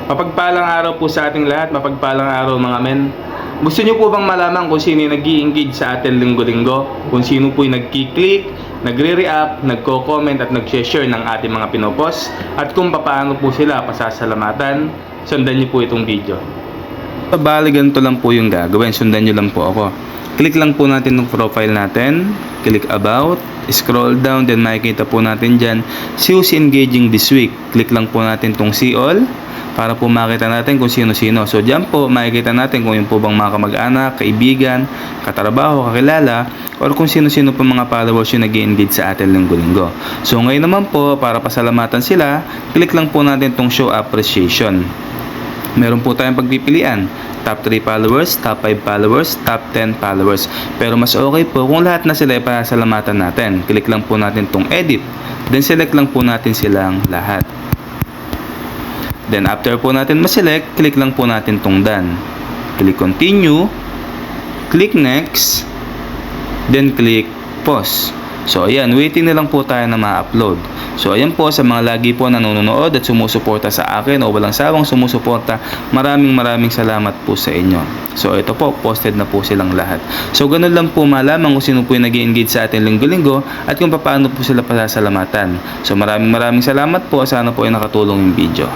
Mapagpalang araw po sa ating lahat, mapagpalang araw mga men. Gusto nyo po bang malaman kung sino yung nag-i-engage sa atin linggo-linggo? Kung sino po yung nagki-click, nagre-react, nagko-comment at nag-share ng ating mga pinopost? At kung paano po sila pasasalamatan? Sundan nyo po itong video. Bali ganito lang po yung gagawin, sundan nyo lang po ako. Click lang po natin ng profile natin, click about, scroll down, then makikita po natin dyan si who's engaging this week. Click lang po natin tong see all para po makita natin kung sino-sino. So dyan po makikita natin kung yung po bang mga kamag-anak, kaibigan, katrabaho, kakilala, or kung sino-sino po mga followers yung nag-i-engage sa atin linggo-linggo. So ngayon naman po, para pasalamatan sila, click lang po natin tong show appreciation. Meron po tayong pagpipilian, top 3 followers, top 5 followers, top 10 followers. Pero mas okay po kung lahat na sila ay pasalamatan natin. Click lang po natin tong edit, then select lang po natin silang lahat. Then after po natin ma-select, click lang po natin tong done. Click continue, click next, then click pause. So ayan, waiting na lang po tayo na ma-upload. So ayan po, sa mga lagi po nanonood at sumusuporta sa akin o walang sawang sumusuporta, maraming salamat po sa inyo. So ito po, posted na po silang lahat. So ganun lang po malaman kung sino po yung nag-i-engage sa atin linggo-linggo at kung paano po sila pasasalamatan. So maraming salamat po, sana po ay nakatulong yung video.